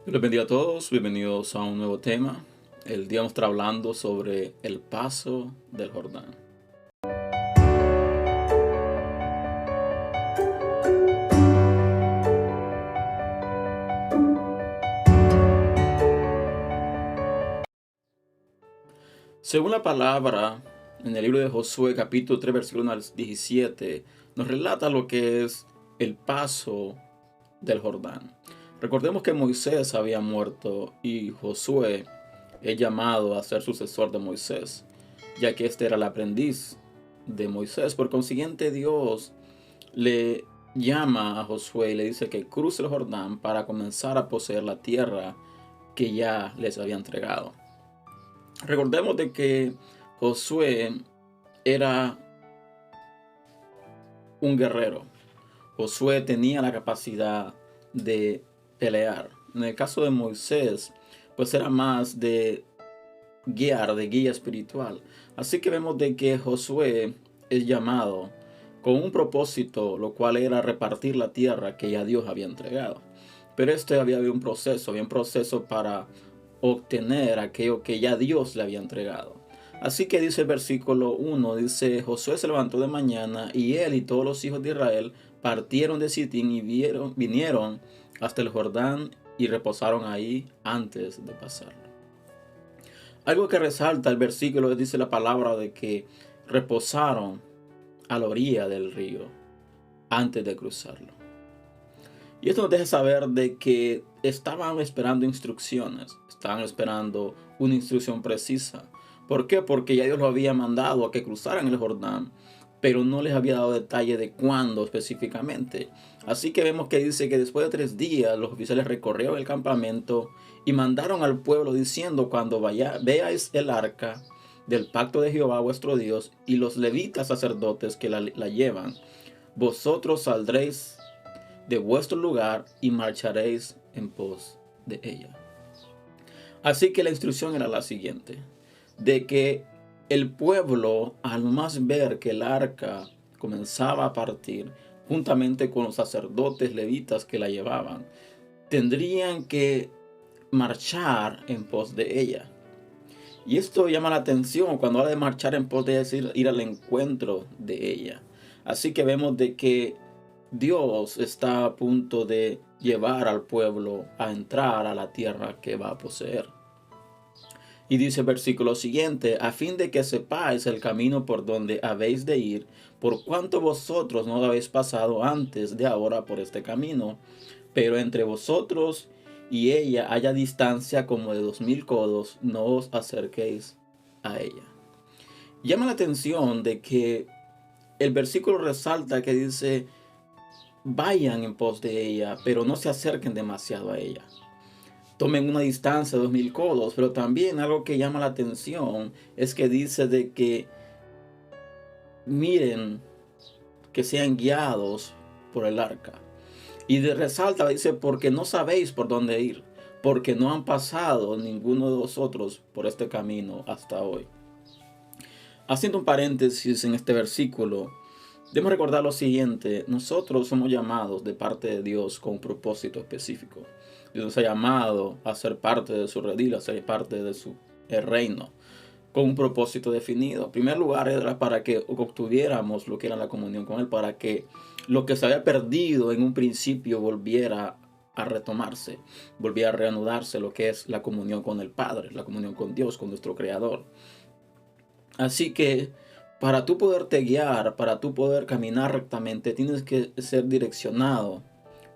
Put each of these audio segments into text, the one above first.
Dios les bendiga a todos, bienvenidos a un nuevo tema. El día vamos a estar hablando sobre el paso del Jordán. Según la palabra, en el libro de Josué, capítulo 3, versículo 1 al 17, nos relata lo que es el paso del Jordán. Recordemos que Moisés había muerto y Josué es llamado a ser sucesor de Moisés, ya que este era el aprendiz de Moisés. Por consiguiente, Dios le llama a Josué y le dice que cruce el Jordán para comenzar a poseer la tierra que ya les había entregado. Recordemos de que Josué era un guerrero. Josué tenía la capacidad de pelear. En el caso de Moisés, pues era más de guiar, de guía espiritual. Así que vemos de que Josué es llamado con un propósito, lo cual era repartir la tierra que ya Dios había entregado. Pero había un proceso para obtener aquello que ya Dios le había entregado. Así que dice el versículo 1, dice, Josué se levantó de mañana y él y todos los hijos de Israel partieron de Sitín y vinieron hasta el Jordán y reposaron ahí antes de pasarlo. Algo que resalta el versículo dice la palabra de que reposaron a la orilla del río antes de cruzarlo. Y esto nos deja saber de que estaban esperando instrucciones, estaban esperando una instrucción precisa. ¿Por qué? Porque ya Dios lo había mandado a que cruzaran el Jordán, pero no les había dado detalle de cuándo específicamente. Así que vemos que dice que después de 3 días los oficiales recorrieron el campamento y mandaron al pueblo diciendo: cuando veáis el arca del pacto de Jehová vuestro Dios y los levitas sacerdotes que la llevan, vosotros saldréis de vuestro lugar y marcharéis en pos de ella. Así que la instrucción era la siguiente, de que el pueblo, al más ver que el arca comenzaba a partir, juntamente con los sacerdotes levitas que la llevaban, tendrían que marchar en pos de ella. Y esto llama la atención cuando habla de marchar en pos de ella, es decir, ir al encuentro de ella. Así que vemos de que Dios está a punto de llevar al pueblo a entrar a la tierra que va a poseer. Y dice el versículo siguiente: a fin de que sepáis el camino por donde habéis de ir, por cuanto vosotros no habéis pasado antes de ahora por este camino, pero entre vosotros y ella haya distancia como de 2000 codos, no os acerquéis a ella. Llama la atención de que el versículo resalta que dice: vayan en pos de ella, pero no se acerquen demasiado a ella. Tomen una distancia de 2000 codos, pero también algo que llama la atención es que dice de que miren, que sean guiados por el arca. Y resalta, dice, porque no sabéis por dónde ir, porque no han pasado ninguno de vosotros por este camino hasta hoy. Haciendo un paréntesis en este versículo, debemos recordar lo siguiente: nosotros somos llamados de parte de Dios con un propósito específico. Dios nos ha llamado a ser parte de su redil, a ser parte de su reino, con un propósito definido. En primer lugar, era para que obtuviéramos lo que era la comunión con Él, para que lo que se había perdido en un principio volviera a retomarse, volviera a reanudarse, lo que es la comunión con el Padre, la comunión con Dios, con nuestro Creador. Así que para tú poderte guiar, para tú poder caminar rectamente, tienes que ser direccionado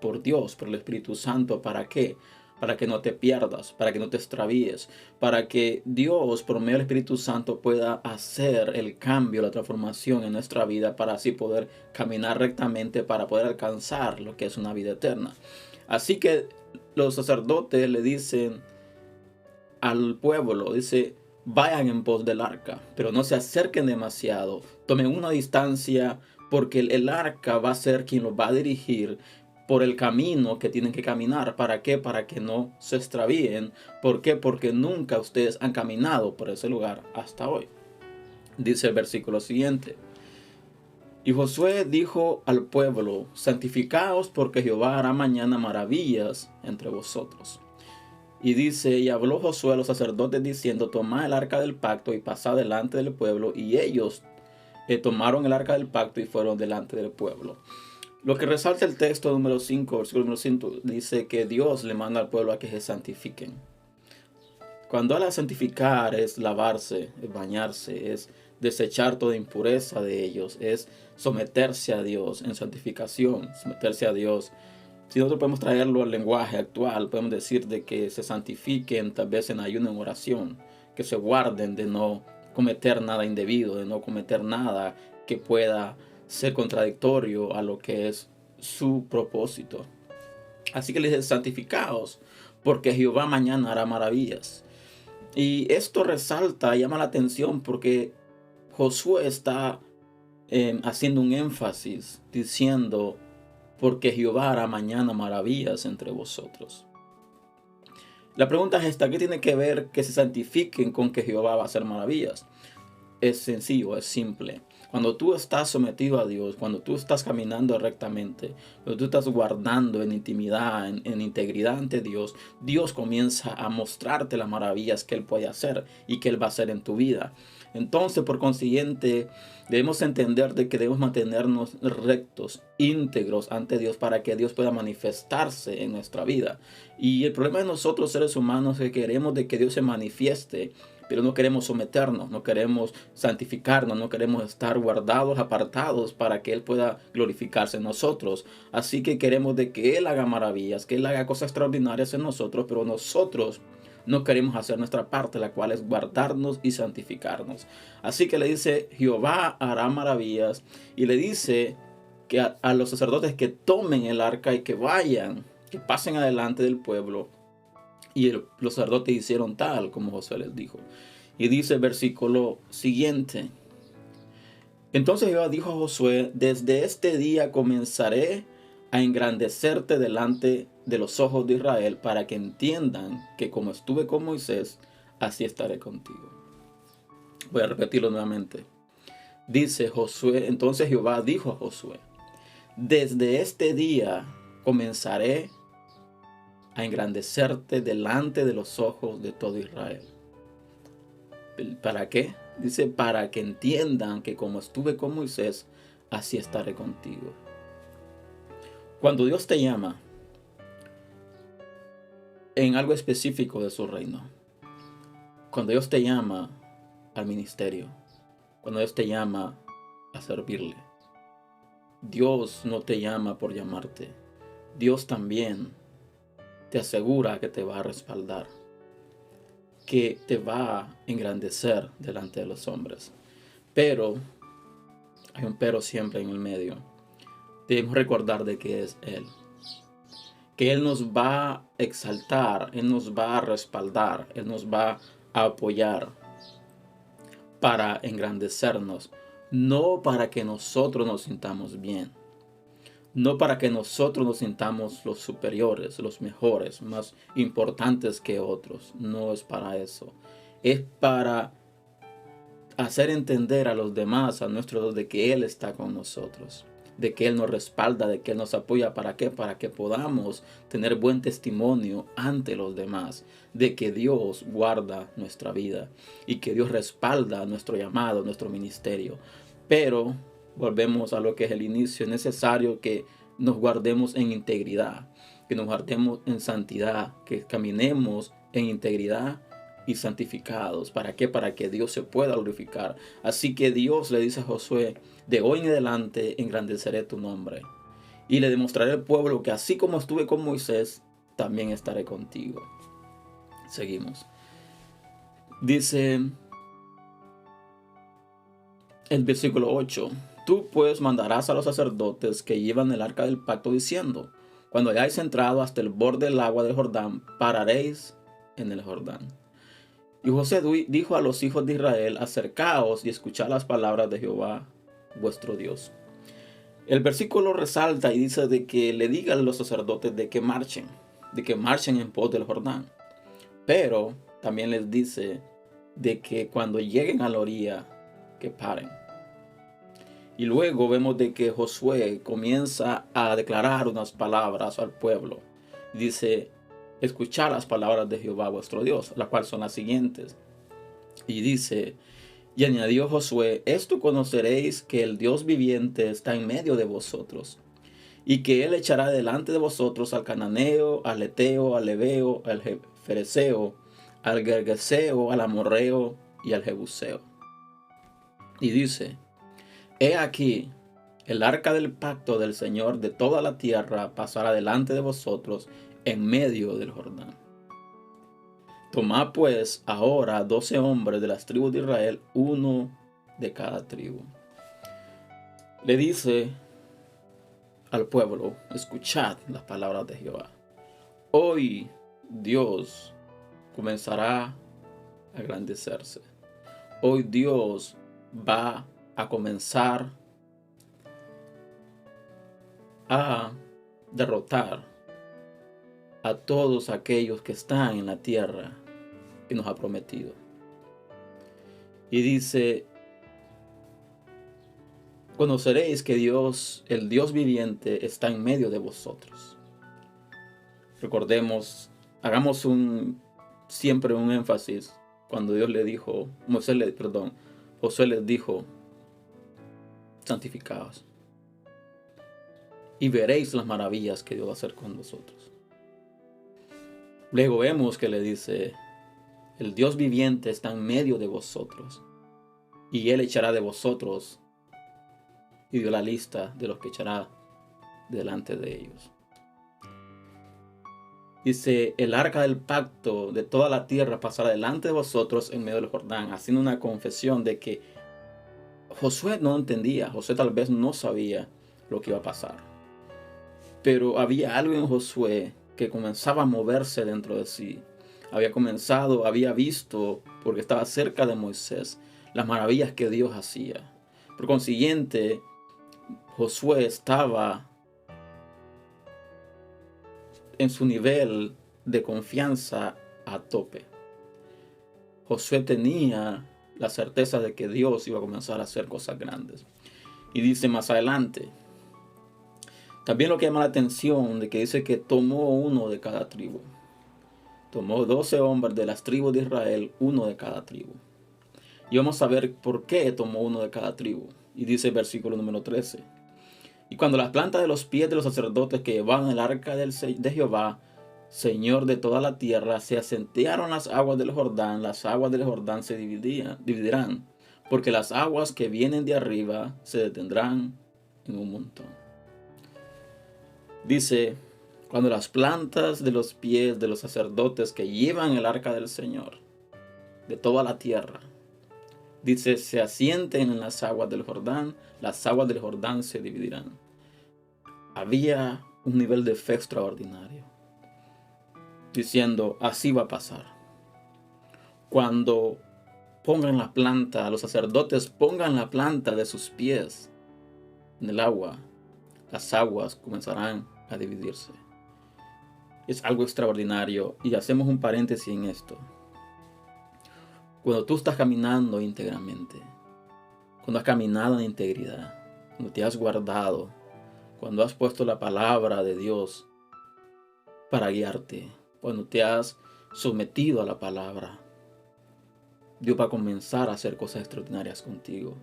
por Dios, por el Espíritu Santo. ¿Para qué? Para que no te pierdas, para que no te extravíes, para que Dios, por medio del Espíritu Santo, pueda hacer el cambio, la transformación en nuestra vida, para así poder caminar rectamente, para poder alcanzar lo que es una vida eterna. Así que los sacerdotes le dicen al pueblo, dice: vayan en pos del arca, pero no se acerquen demasiado, tomen una distancia, porque el arca va a ser quien los va a dirigir por el camino que tienen que caminar. ¿Para qué? Para que no se extravíen. ¿Por qué? Porque nunca ustedes han caminado por ese lugar hasta hoy. Dice el versículo siguiente: y Josué dijo al pueblo: santificaos, porque Jehová hará mañana maravillas entre vosotros. Y dice, y habló Josué a los sacerdotes diciendo, tomad el arca del pacto y pasad delante del pueblo. Y ellos tomaron el arca del pacto y fueron delante del pueblo. Lo que resalta el texto número 5, versículo número 5, dice que Dios le manda al pueblo a que se santifiquen. Cuando habla de santificar es lavarse, es bañarse, es desechar toda impureza de ellos, es someterse a Dios en santificación, someterse a Dios. Si nosotros podemos traerlo al lenguaje actual, podemos decir de que se santifiquen tal vez en ayuno, en oración, que se guarden de no cometer nada indebido, de no cometer nada que pueda ser contradictorio a lo que es su propósito. Así que les dice, santificaos, porque Jehová mañana hará maravillas. Y esto resalta, llama la atención porque Josué está haciendo un énfasis diciendo, porque Jehová hará mañana maravillas entre vosotros. La pregunta es esta, ¿qué tiene que ver que se santifiquen con que Jehová va a hacer maravillas? Es sencillo, es simple. Cuando tú estás sometido a Dios, cuando tú estás caminando rectamente, cuando tú estás guardando en intimidad, en integridad ante Dios, Dios comienza a mostrarte las maravillas que Él puede hacer y que Él va a hacer en tu vida. Entonces, por consiguiente, debemos entender de que debemos mantenernos rectos, íntegros ante Dios para que Dios pueda manifestarse en nuestra vida. Y el problema de nosotros, seres humanos, es que queremos de que Dios se manifieste, pero no queremos someternos, no queremos santificarnos, no queremos estar guardados, apartados para que Él pueda glorificarse en nosotros. Así que queremos de que Él haga maravillas, que Él haga cosas extraordinarias en nosotros, pero nosotros no queremos hacer nuestra parte, la cual es guardarnos y santificarnos. Así que le dice, Jehová hará maravillas, y le dice que a los sacerdotes que tomen el arca y que vayan, que pasen adelante del pueblo. Y los sacerdotes hicieron tal como Josué les dijo. Y dice el versículo siguiente. Entonces Jehová dijo a Josué, desde este día comenzaré a engrandecerte delante de los ojos de Israel para que entiendan que como estuve con Moisés, así estaré contigo. Voy a repetirlo nuevamente. Dice Josué, entonces Jehová dijo a Josué, desde este día comenzaré a engrandecerte delante de los ojos de todo Israel. ¿Para qué? Dice, para que entiendan que como estuve con Moisés, así estaré contigo. Cuando Dios te llama en algo específico de su reino, cuando Dios te llama al ministerio, cuando Dios te llama a servirle, Dios no te llama por llamarte. Dios también te asegura que te va a respaldar, que te va a engrandecer delante de los hombres. Pero, hay un pero siempre en el medio. Debemos recordar de que es Él. Que Él nos va a exaltar, Él nos va a respaldar, Él nos va a apoyar para engrandecernos, no para que nosotros nos sintamos bien. No para que nosotros nos sintamos los superiores, los mejores, más importantes que otros. No es para eso. Es para hacer entender a los demás, a nuestros Dios, de que Él está con nosotros. De que Él nos respalda, de que Él nos apoya. ¿Para qué? Para que podamos tener buen testimonio ante los demás. De que Dios guarda nuestra vida. Y que Dios respalda nuestro llamado, nuestro ministerio. Pero volvemos a lo que es el inicio. Es necesario que nos guardemos en integridad, que nos guardemos en santidad, que caminemos en integridad y santificados. ¿Para qué? Para que Dios se pueda glorificar. Así que Dios le dice a Josué, de hoy en adelante engrandeceré tu nombre y le demostraré al pueblo que así como estuve con Moisés, también estaré contigo. Seguimos. Dice el versículo 8. Tú pues mandarás a los sacerdotes que llevan el arca del pacto diciendo, cuando hayáis entrado hasta el borde del agua del Jordán, pararéis en el Jordán. Y Josué dijo a los hijos de Israel, acercaos y escuchad las palabras de Jehová vuestro Dios. El versículo resalta y dice de que le digan a los sacerdotes de que marchen en pos del Jordán. Pero también les dice de que cuando lleguen a la orilla, que paren. Y luego vemos de que Josué comienza a declarar unas palabras al pueblo. Dice, escuchad las palabras de Jehová vuestro Dios, las cuales son las siguientes. Y dice, y añadió Josué, esto conoceréis que el Dios viviente está en medio de vosotros, y que él echará delante de vosotros al cananeo, al eteo, al ebeo, al fereceo, al gergeseo, al amorreo y al jebuseo. Y dice, he aquí, el arca del pacto del Señor de toda la tierra pasará delante de vosotros en medio del Jordán. Tomad pues ahora 12 hombres de las tribus de Israel, uno de cada tribu. Le dice al pueblo, escuchad las palabras de Jehová. Hoy Dios comenzará a engrandecerse. Hoy Dios va a comenzar a derrotar a todos aquellos que están en la tierra que nos ha prometido. Y dice, conoceréis que Dios, el Dios viviente, está en medio de vosotros. Recordemos, hagamos siempre un énfasis cuando Dios le dijo, Josué les dijo, santificaos y veréis las maravillas que Dios va a hacer con vosotros. Luego vemos que le dice, el Dios viviente está en medio de vosotros y Él echará de vosotros, y dio la lista de los que echará delante de ellos. Dice, el arca del pacto de toda la tierra pasará delante de vosotros en medio del Jordán, haciendo una confesión de que Josué no entendía, Josué tal vez no sabía lo que iba a pasar. Pero había algo en Josué que comenzaba a moverse dentro de sí. Había visto, porque estaba cerca de Moisés, las maravillas que Dios hacía. Por consiguiente, Josué estaba en su nivel de confianza a tope. Josué tenía la certeza de que Dios iba a comenzar a hacer cosas grandes. Y dice más adelante, también lo que llama la atención de que dice que tomó uno de cada tribu. Tomó 12 hombres de las tribus de Israel, uno de cada tribu. Y vamos a ver por qué tomó uno de cada tribu. Y dice el versículo número 13. Y cuando las plantas de los pies de los sacerdotes que llevaban el arca de Jehová, Señor de toda la tierra, se asentaron las aguas del Jordán, las aguas del Jordán se dividirán, porque las aguas que vienen de arriba se detendrán en un montón. Dice, cuando las plantas de los pies de los sacerdotes que llevan el arca del Señor, de toda la tierra, dice, se asienten en las aguas del Jordán, las aguas del Jordán se dividirán. Había un nivel de fe extraordinario, diciendo, así va a pasar. Cuando pongan la planta, los sacerdotes pongan la planta de sus pies en el agua, las aguas comenzarán a dividirse. Es algo extraordinario, y hacemos un paréntesis en esto. Cuando tú estás caminando íntegramente, cuando has caminado en integridad, cuando te has guardado, cuando has puesto la palabra de Dios para guiarte, cuando te has sometido a la palabra, Dios va a comenzar a hacer cosas extraordinarias contigo.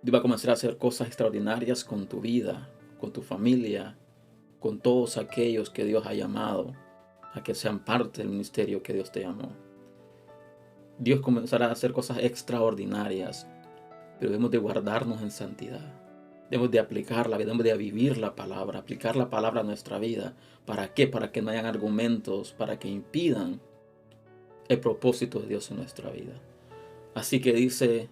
Dios va a comenzar a hacer cosas extraordinarias con tu vida, con tu familia, con todos aquellos que Dios ha llamado a que sean parte del ministerio que Dios te llamó. Dios comenzará a hacer cosas extraordinarias, pero debemos de guardarnos en santidad. Debemos de aplicarla, debemos de vivir la palabra, aplicar la palabra a nuestra vida. ¿Para qué? Para que no hayan argumentos, para que impidan el propósito de Dios en nuestra vida. Así que dice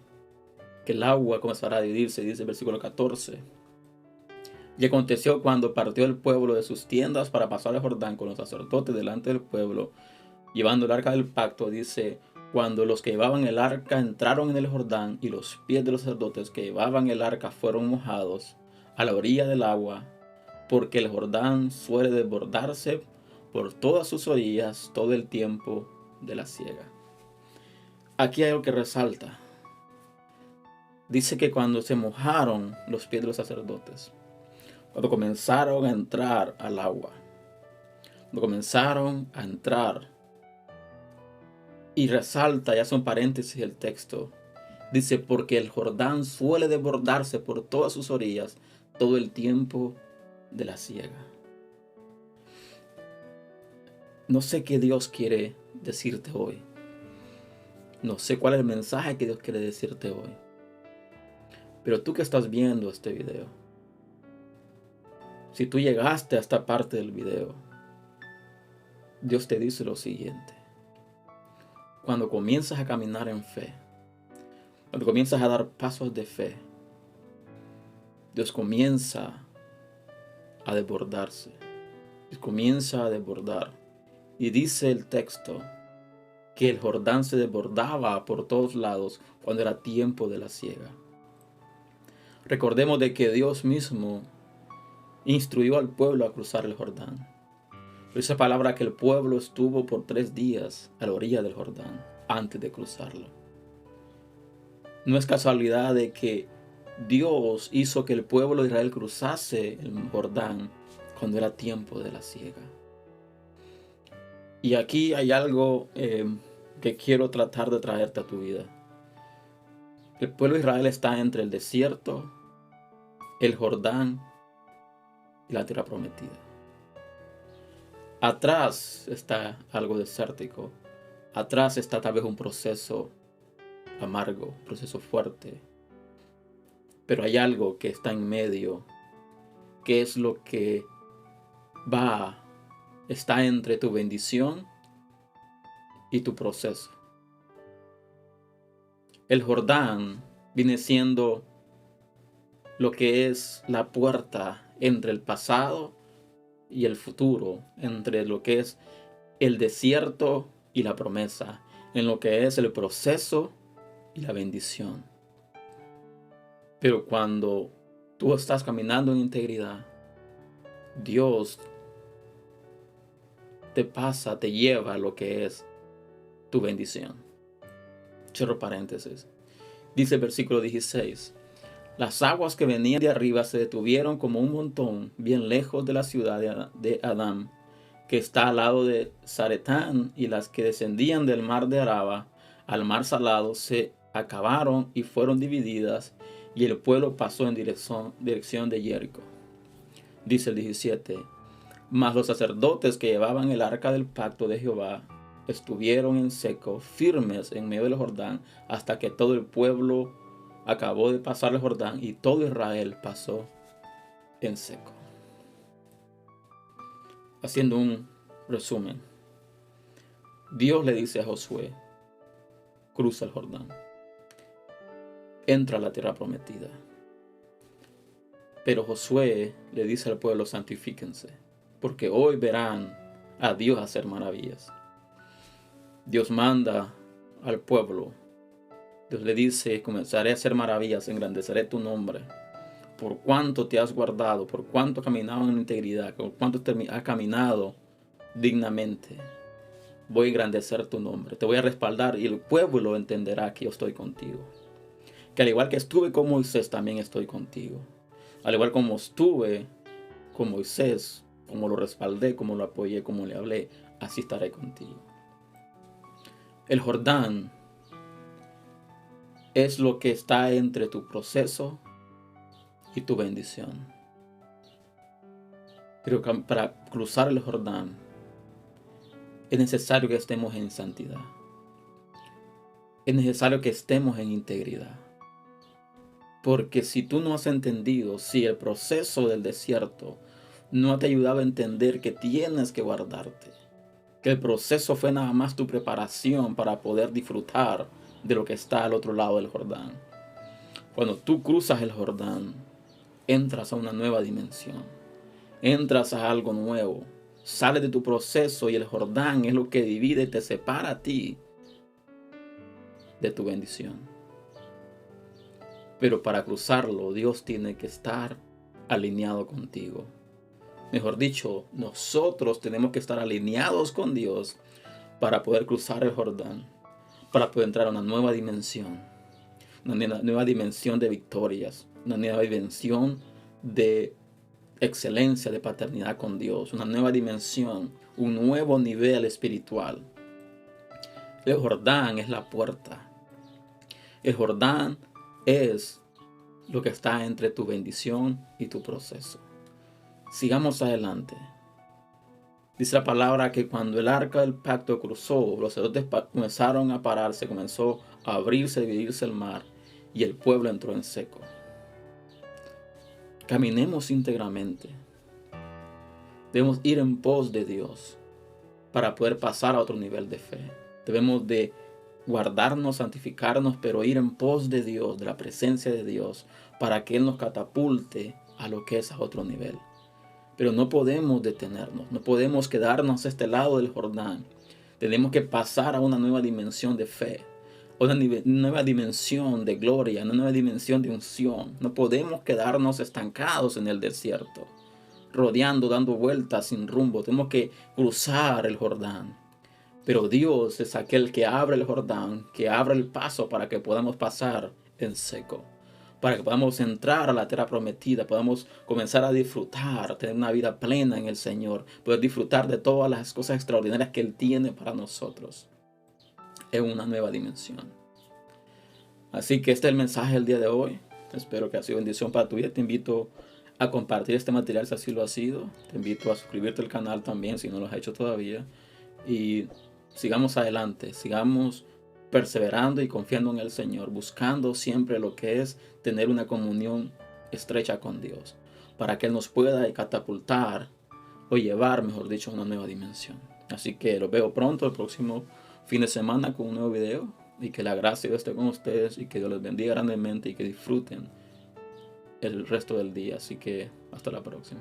que el agua comenzará a dividirse, dice el versículo 14. Y aconteció cuando partió el pueblo de sus tiendas para pasar el Jordán con los sacerdotes delante del pueblo, llevando el arca del pacto, dice, cuando los que llevaban el arca entraron en el Jordán y los pies de los sacerdotes que llevaban el arca fueron mojados a la orilla del agua, porque el Jordán suele desbordarse por todas sus orillas todo el tiempo de la siega. Aquí hay algo que resalta. Dice que cuando se mojaron los pies de los sacerdotes, cuando comenzaron a entrar al agua, comenzaron a entrar, y resalta, y hace un paréntesis el texto, dice, porque el Jordán suele desbordarse por todas sus orillas todo el tiempo de la siega. No sé qué Dios quiere decirte hoy. No sé cuál es el mensaje que Dios quiere decirte hoy. Pero tú que estás viendo este video, si tú llegaste a esta parte del video, Dios te dice lo siguiente. Cuando comienzas a caminar en fe, cuando comienzas a dar pasos de fe, Dios comienza a desbordarse. Dios comienza a desbordar. Y dice el texto que el Jordán se desbordaba por todos lados cuando era tiempo de la siega. Recordemos de que Dios mismo instruyó al pueblo a cruzar el Jordán. Esa palabra que el pueblo estuvo por 3 días a la orilla del Jordán antes de cruzarlo. No es casualidad de que Dios hizo que el pueblo de Israel cruzase el Jordán cuando era tiempo de la siega. Y aquí hay algo que quiero tratar de traerte a tu vida. El pueblo de Israel está entre el desierto, el Jordán y la tierra prometida. Atrás está algo desértico. Atrás está tal vez un proceso amargo, un proceso fuerte. Pero hay algo que está en medio, que es lo que está entre tu bendición y tu proceso. El Jordán viene siendo lo que es la puerta entre el pasado y el futuro, entre lo que es el desierto y la promesa, en lo que es el proceso y la bendición. Pero cuando tú estás caminando en integridad, Dios te lleva a lo que es tu bendición. Cierro paréntesis. Dice el versículo 16. Las aguas que venían de arriba se detuvieron como un montón bien lejos de la ciudad de Adán, que está al lado de Zaretán, y las que descendían del mar de Araba al mar salado se acabaron y fueron divididas, y el pueblo pasó en dirección de Jericó. Dice el 17. Mas los sacerdotes que llevaban el arca del pacto de Jehová estuvieron en seco, firmes en medio del Jordán, hasta que todo el pueblo acabó de pasar el Jordán y todo Israel pasó en seco. Haciendo un resumen, Dios le dice a Josué, cruza el Jordán, entra a la tierra prometida. Pero Josué le dice al pueblo, santifíquense, porque hoy verán a Dios hacer maravillas. Dios manda al pueblo. Dios le dice, comenzaré a hacer maravillas, engrandeceré tu nombre. Por cuánto te has guardado, por cuánto has caminado en integridad, por cuánto has caminado dignamente. Voy a engrandecer tu nombre, te voy a respaldar y el pueblo entenderá que yo estoy contigo. Que al igual que estuve con Moisés, también estoy contigo. Al igual como estuve con Moisés, como lo respaldé, como lo apoyé, como le hablé, así estaré contigo. El Jordán es lo que está entre tu proceso y tu bendición. Pero para cruzar el Jordán es necesario que estemos en santidad. Es necesario que estemos en integridad. Porque si tú no has entendido, si el proceso del desierto no te ayudaba a entender que tienes que guardarte, que el proceso fue nada más tu preparación para poder disfrutar de lo que está al otro lado del Jordán. Cuando tú cruzas el Jordán, entras a una nueva dimensión, entras a algo nuevo, sales de tu proceso y el Jordán es lo que divide y te separa a ti de tu bendición. Pero para cruzarlo, Dios tiene que estar alineado contigo. Mejor dicho, nosotros tenemos que estar alineados con Dios para poder cruzar el Jordán, para poder entrar a una nueva dimensión de victorias, una nueva dimensión de excelencia, de paternidad con Dios, una nueva dimensión, un nuevo nivel espiritual. El Jordán es la puerta. El Jordán es lo que está entre tu bendición y tu proceso. Sigamos adelante. Dice la palabra que cuando el arca del pacto cruzó, los sacerdotes comenzaron a pararse, comenzó a abrirse, a dividirse el mar, y el pueblo entró en seco. Caminemos íntegramente. Debemos ir en pos de Dios para poder pasar a otro nivel de fe. Debemos de guardarnos, santificarnos, pero ir en pos de Dios, de la presencia de Dios, para que Él nos catapulte a lo que es a otro nivel. Pero no podemos detenernos, no podemos quedarnos a este lado del Jordán. Tenemos que pasar a una nueva dimensión de fe, una nueva dimensión de gloria, una nueva dimensión de unción. No podemos quedarnos estancados en el desierto, rodeando, dando vueltas sin rumbo. Tenemos que cruzar el Jordán. Pero Dios es aquel que abre el Jordán, que abre el paso para que podamos pasar en seco, para que podamos entrar a la tierra prometida, podamos comenzar a disfrutar, tener una vida plena en el Señor, poder disfrutar de todas las cosas extraordinarias que Él tiene para nosotros en una nueva dimensión. Así que este es el mensaje del día de hoy. Espero que ha sido bendición para tu vida. Te invito a compartir este material si así lo ha sido. Te invito a suscribirte al canal también si no lo has hecho todavía. Y sigamos adelante, sigamos perseverando y confiando en el Señor, buscando siempre lo que es tener una comunión estrecha con Dios, para que Él nos pueda catapultar o llevar, mejor dicho, a una nueva dimensión. Así que los veo pronto el próximo fin de semana con un nuevo video, y que la gracia de Dios esté con ustedes y que Dios les bendiga grandemente y que disfruten el resto del día. Así que hasta la próxima.